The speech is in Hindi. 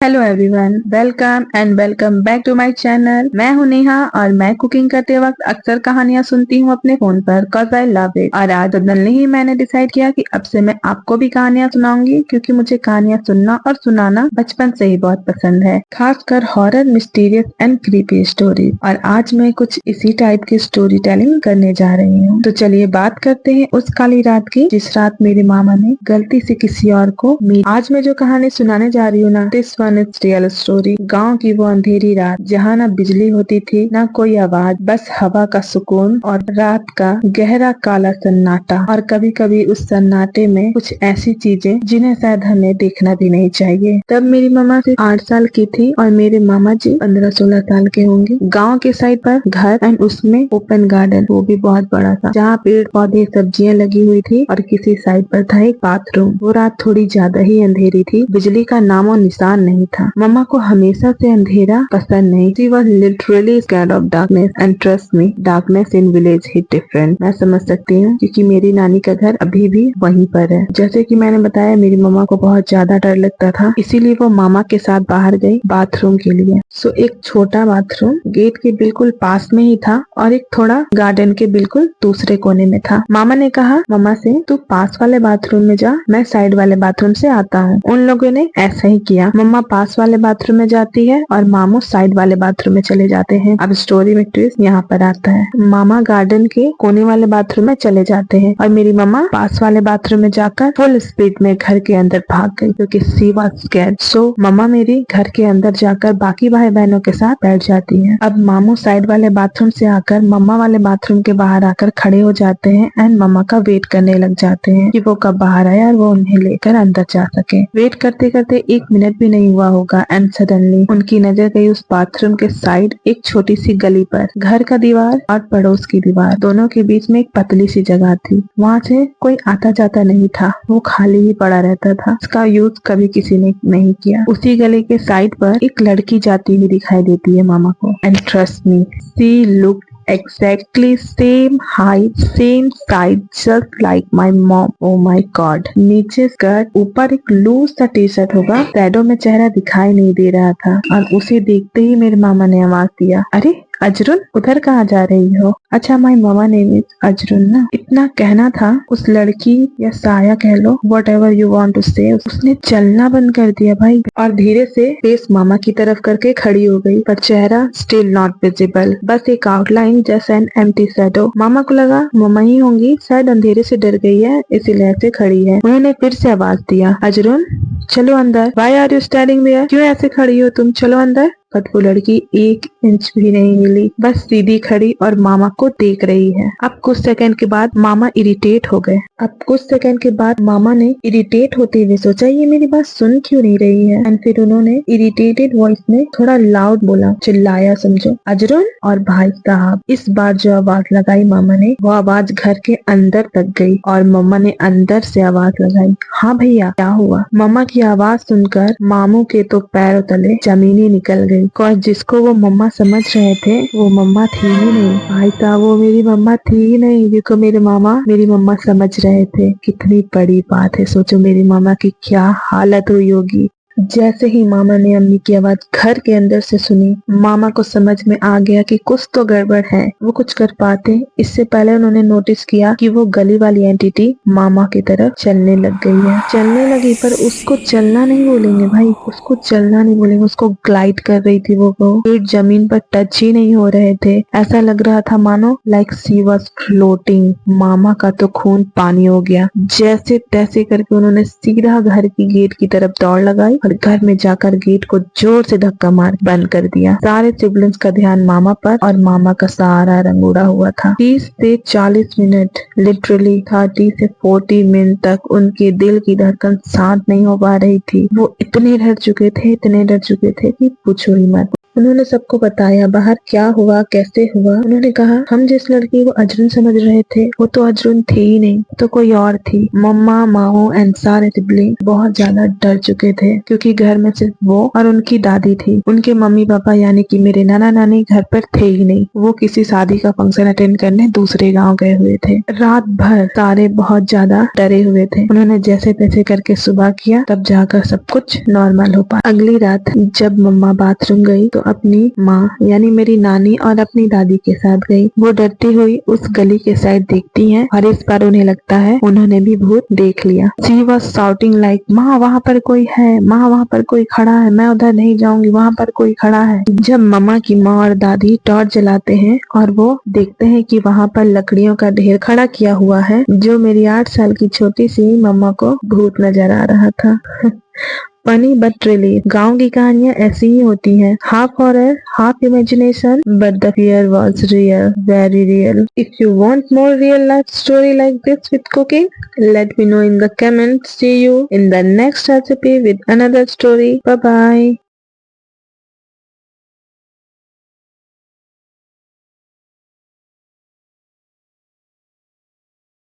Hello everyone, welcome and welcome back to my channel. मैं हूं नेहा और मैं कुकिंग करते वक्त अक्सर कहानियां सुनती हूं अपने फोन पर कॉज आई लव इट। और आज सडनली ही मैंने डिसाइड किया कि अब से मैं आपको भी कहानियां सुनाऊंगी, क्योंकि मुझे कहानियां सुनना और सुनाना बचपन से ही बहुत पसंद है, खासकर horror, mysterious and creepy story. और आज मैं कुछ इसी टाइप की स्टोरी टेलिंग करने जा रही हूँ। तो चलिए बात करते हैं उस काली रात की जिस रात मेरे मामा ने गलती से किसी और को आज मैं जो कहानी सुनाने जा रही हूँ ना, दिस रियल स्टोरी। गांव की वो अंधेरी रात जहाँ ना बिजली होती थी ना कोई आवाज, बस हवा का सुकून और रात का गहरा काला सन्नाटा। और कभी कभी उस सन्नाटे में कुछ ऐसी चीजें जिन्हें शायद हमें देखना भी नहीं चाहिए। तब मेरी मामा सिर्फ 8 साल की थी और मेरे मामा जी 15-16 साल के होंगे। गाँव के साइड पर घर एंड उसमें ओपन गार्डन, वो भी बहुत बड़ा था, जहाँ पेड़ पौधे सब्जियां लगी हुई थी। और किसी साइड पर था एक बाथरूम। वो रात थोड़ी ज्यादा ही अंधेरी थी, बिजली का नामो निशान नहीं था। मम्मा को हमेशा से अंधेरा पसंद नहीं। She was literally scared of darkness and trust me, darkness in village hit different। मैं समझ सकती हूँ क्योंकि मेरी नानी का घर अभी भी वहीं पर है। जैसे कि मैंने बताया, मेरी मम्मा को बहुत ज्यादा डर लगता था, इसीलिए वो मामा के साथ बाहर गई बाथरूम के लिए। सो एक छोटा बाथरूम गेट के बिल्कुल पास में ही था और एक थोड़ा गार्डन के बिल्कुल दूसरे कोने में था। मामा ने कहा मम्मा से, तू पास वाले बाथरूम में जा, मैं साइड वाले बाथरूम से आता हूँ। उन लोगों ने ऐसा ही किया। मम्मा पास वाले बाथरूम में जाती है और मामू साइड वाले बाथरूम में चले जाते हैं। अब स्टोरी में ट्विस्ट यहाँ पर आता है। मामा गार्डन के कोने वाले बाथरूम में चले जाते हैं और मेरी मम्मा पास वाले बाथरूम में जाकर फुल स्पीड में घर के अंदर भाग गई, क्योंकि सी वाज स्कैर्ड। सो मम्मा मेरी घर के अंदर जाकर बाकी भाई बहनों के साथ बैठ जाती है। अब मामू साइड वाले बाथरूम से आकर मम्मा वाले बाथरूम के बाहर आकर खड़े हो जाते हैं एंड मम्मा का वेट करने लग जाते हैं कि वो कब बाहर आए और वो उन्हें लेकर अंदर जा सके। वेट करते करते 1 मिनट भी नहीं हुआ होगा एंड सडनली उनकी नजर गई उस बाथरूम के साइड एक छोटी सी गली पर। घर का दीवार और पड़ोस की दीवार, दोनों के बीच में एक पतली सी जगह थी। वहाँ से कोई आता जाता नहीं था, वो खाली ही पड़ा रहता था। इसका यूज कभी किसी ने नहीं किया। उसी गली के साइड पर एक लड़की जाती हुई दिखाई देती है मामा को। And trust me, she look exactly same height, same size, just like my mom। Oh my God। नीचे स्कर्ट, ऊपर एक लूज सा टी शर्ट होगा। शैडो में चेहरा दिखाई नहीं दे रहा था और उसे देखते ही मेरे मामा ने आवाज दिया, अरे अजरुन, उधर कहाँ जा रही हो? अच्छा, माई मामा नेम इज अजरुन ना। इतना कहना था, उस लड़की या साया कह लो, whatever you want to say, उसने चलना बंद कर दिया भाई और धीरे से फेस मामा की तरफ करके खड़ी हो गई, पर चेहरा स्टिल नॉट विजिबल, बस एक आउटलाइन जैसा एन एम्प्टी शैडो। मामा को लगा मामा ही होंगी, शायद अंधेरे से डर गई है इसीलिए ऐसे खड़ी है। उन्होंने फिर से आवाज दिया, अजरुन चलो अंदर। Why are you standing there? क्यों ऐसे खड़ी हो तुम, चलो अंदर। पर वो लड़की 1 इंच भी नहीं हिली, बस सीधी खड़ी और मामा को देख रही है। अब कुछ सेकंड के बाद मामा इरिटेट हो गए। अब कुछ सेकंड के बाद मामा ने इरिटेट होते हुए सोचा, ये मेरी बात सुन क्यों नहीं रही है। एंड फिर उन्होंने इरिटेटेड वॉइस में थोड़ा लाउड बोला, चिल्लाया समझो, अजरुन। और भाई साहब, इस बार जो आवाज लगाई मामा ने, वो आवाज घर के अंदर तक गई और मम्मा ने अंदर से आवाज लगाई, हाँ भैया क्या हुआ? मम्मा की आवाज सुनकर मामू के तो पैरों तले जमीनी निकल गई। और जिसको वो मम्मा समझ रहे थे वो मम्मा थी ही नहीं। भाई साहब, वो मेरी मम्मा थी ही नहीं जिसको मेरे मामा मेरी मम्मा समझ रहे थे। कितनी बड़ी बात है, सोचो मेरी मामा की क्या हालत हुई होगी। जैसे ही मामा ने अम्मी की आवाज घर के अंदर से सुनी, मामा को समझ में आ गया कि कुछ तो गड़बड़ है। वो कुछ कर पाते इससे पहले उन्होंने नोटिस किया कि वो गली वाली एंटिटी मामा की तरफ चलने लग गई है। चलने लगी, पर उसको चलना नहीं बोलेंगे भाई, उसको चलना नहीं बोलेंगे, उसको ग्लाइड कर रही थी। वो पेट जमीन पर टच ही नहीं हो रहे थे। ऐसा लग रहा था मानो लाइक सी वाज फ्लोटिंग। मामा का तो खून पानी हो गया। जैसे तैसे करके उन्होंने सीधा घर की गेट की तरफ दौड़ लगाई और घर में जाकर गेट को जोर से धक्का मार बंद कर दिया। सारे सिबलिंग्स का ध्यान मामा पर और मामा का सारा रंग उड़ा हुआ था। 30 से 40 मिनट, लिटरली 30 से 40 मिनट तक उनके दिल की धड़कन शांत नहीं हो पा रही थी। वो इतने डर चुके थे कि पूछो ही मत। उन्होंने सबको बताया बाहर क्या हुआ, कैसे हुआ। उन्होंने कहा हम जिस लड़की को अजरन समझ रहे थे वो तो अजरन थी ही नहीं, तो कोई और थी। मम्मा, माओ एंड सारे सिबलिंग बहुत ज्यादा डर चुके थे क्योंकि घर में सिर्फ वो और उनकी दादी थी। उनके मम्मी पापा यानी कि मेरे नाना नानी घर पर थे ही नहीं। वो किसी शादी का फंक्शन अटेंड करने दूसरे गाँव गए हुए थे। रात भर सारे बहुत ज्यादा डरे हुए थे। उन्होंने जैसे तैसे करके सुबह किया, तब जाकर सब कुछ नॉर्मल हो पाया। अगली रात जब मम्मा बाथरूम गई तो अपनी माँ यानी मेरी नानी और अपनी दादी के साथ गई। वो डरती हुई उस गली के साइड देखती हैं और इस बार उन्हें लगता है उन्होंने भी भूत देख लिया। शी वॉज शाउटिंग लाइक, माँ वहाँ पर कोई है, माँ वहाँ पर कोई खड़ा है, मैं उधर नहीं जाऊंगी, वहाँ पर कोई खड़ा है। जब मम्मा की माँ और दादी टॉर्च जलाते हैं और वो देखते हैं कि वहाँ पर लकड़ियों का ढेर खड़ा किया हुआ है, जो मेरी 8 साल की छोटी सी मम्मा को भूत नजर आ रहा था। फनी बट रिलीफ, गाँव की कहानियाँ ऐसी ही होती हैं, half horror half imagination, but the fear was real, very real. If you want more real life story like this with cooking, let me know in the comments. See you in the next recipe with another story. Bye bye.